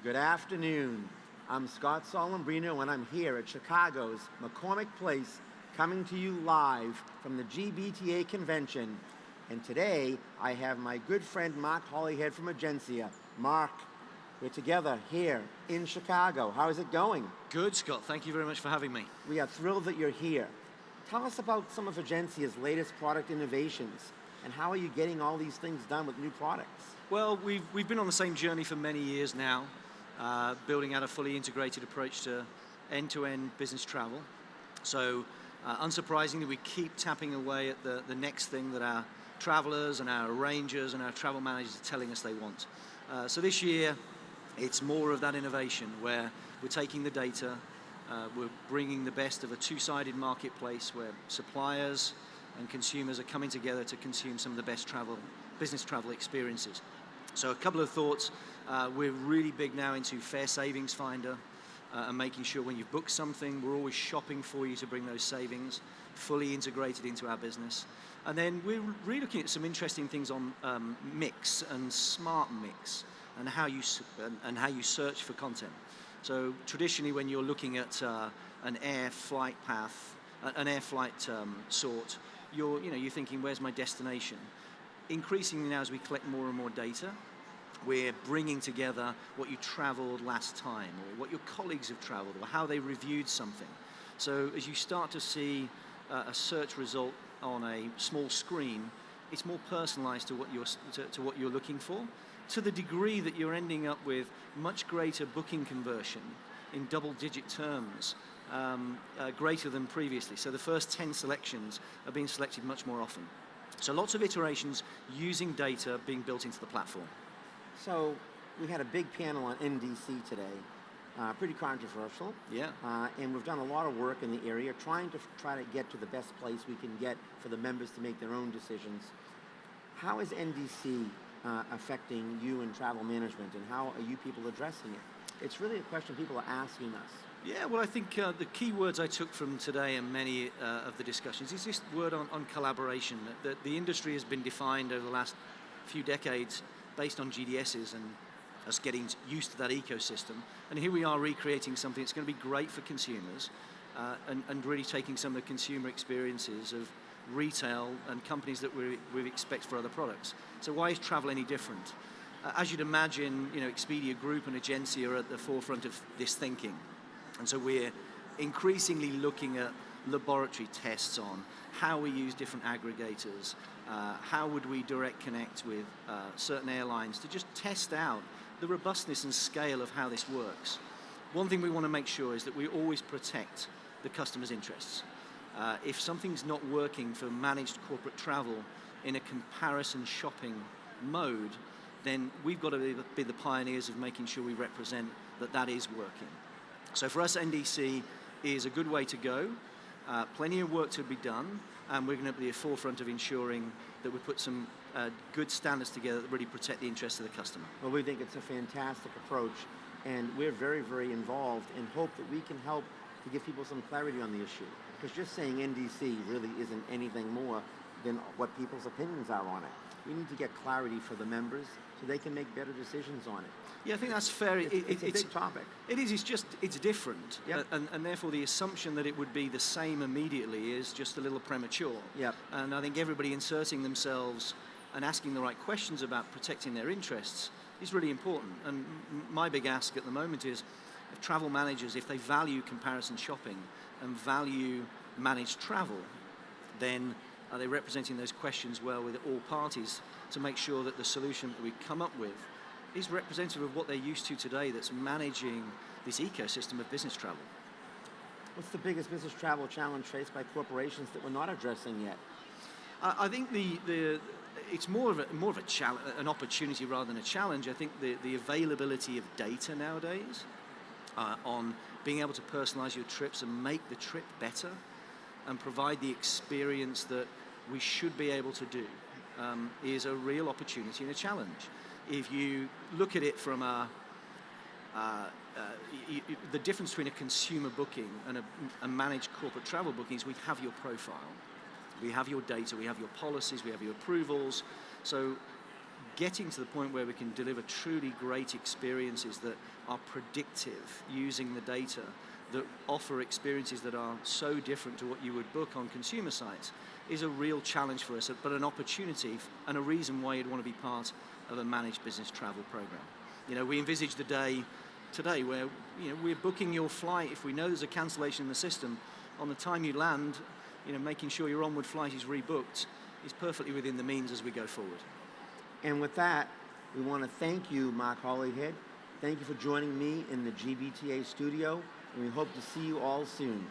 Good afternoon. I'm Scott Solembrino, and I'm here at Chicago's McCormick Place, coming to you live from the GBTA convention. And today, I have my good friend Mark Hollyhead from Egencia. Mark, we're together here in Chicago. How is it going? Good, Scott. Thank you very much for having me. We are thrilled that you're here. Tell us about some of Egencia's latest product innovations, and how are you getting all these things done with new products? Well, we've been on the same journey for many years now, building out a fully integrated approach to end-to-end business travel. So, unsurprisingly, we keep tapping away at the next thing that our travelers and our arrangers and our travel managers are telling us they want. So this year, it's more of that innovation where we're taking the data, we're bringing the best of a two-sided marketplace where suppliers and consumers are coming together to consume some of the best business travel experiences. So a couple of thoughts. We're really big now into Fare Savings Finder and making sure when you've booked something, we're always shopping for you to bring those savings fully integrated into our business. And then we're really looking at some interesting things on mix and smart mix and how you search for content. So traditionally, when you're looking at an air flight path, an air flight sort, you're thinking, where's my destination? Increasingly now, as we collect more and more data, we're bringing together what you traveled last time, or what your colleagues have traveled, or how they reviewed something. So as you start to see a search result on a small screen, it's more personalized to what you're looking for, to the degree that you're ending up with much greater booking conversion in double-digit terms, greater than previously. So the first 10 selections are being selected much more often. So lots of iterations using data being built into the platform. So we had a big panel on NDC today, pretty controversial. Yeah. And we've done a lot of work in the area trying to get to the best place we can get for the members to make their own decisions. How is NDC affecting you in travel management, and how are you people addressing it? It's really a question people are asking us. Yeah, well, I think the key words I took from today and many of the discussions is this word on collaboration. That the industry has been defined over the last few decades based on GDSs and us getting used to that ecosystem. And here we are recreating something that's going to be great for consumers and really taking some of the consumer experiences of retail and companies that we expect for other products. So why is travel any different? As you'd imagine, Expedia Group and Egencia are at the forefront of this thinking. And so we're increasingly looking at laboratory tests on how we use different aggregators, how would we direct connect with certain airlines to just test out the robustness and scale of how this works. One thing we want to make sure is that we always protect the customer's interests. If something's not working for managed corporate travel in a comparison shopping mode, then we've got to be the pioneers of making sure we represent that is working. So for us, NDC is a good way to go. Plenty of work to be done, and we're going to be at the forefront of ensuring that we put some good standards together that really protect the interests of the customer. Well, we think it's a fantastic approach, and we're very, very involved and hope that we can help to give people some clarity on the issue. Because just saying NDC really isn't anything more than what people's opinions are on it. We need to get clarity for the members so they can make better decisions on it. Yeah, I think that's fair. It's a big topic. It is, it's different. Yep. And therefore the assumption that it would be the same immediately is just a little premature. Yep. And I think everybody inserting themselves and asking the right questions about protecting their interests is really important. And my big ask at the moment is, if travel managers, if they value comparison shopping and value managed travel, then are they representing those questions well with all parties to make sure that the solution that we come up with is representative of what they're used to today that's managing this ecosystem of business travel? What's the biggest business travel challenge faced by corporations that we're not addressing yet? I think it's more of an opportunity rather than a challenge. I think the availability of data nowadays on being able to personalize your trips and make the trip better and provide the experience that we should be able to do is a real opportunity and a challenge. If you look at it from the difference between a consumer booking and a managed corporate travel booking is we have your profile, we have your data, we have your policies, we have your approvals. So getting to the point where we can deliver truly great experiences that are predictive using the data, that offer experiences that are so different to what you would book on consumer sites, is a real challenge for us, but an opportunity and a reason why you'd want to be part of a managed business travel program. You know, we envisage the day today where, you know, we're booking your flight. If we know there's a cancellation in the system, on the time you land, you know, making sure your onward flight is rebooked is perfectly within the means as we go forward. And with that, we want to thank you, Mark Hollyhead. Thank you for joining me in the GBTA studio, and we hope to see you all soon.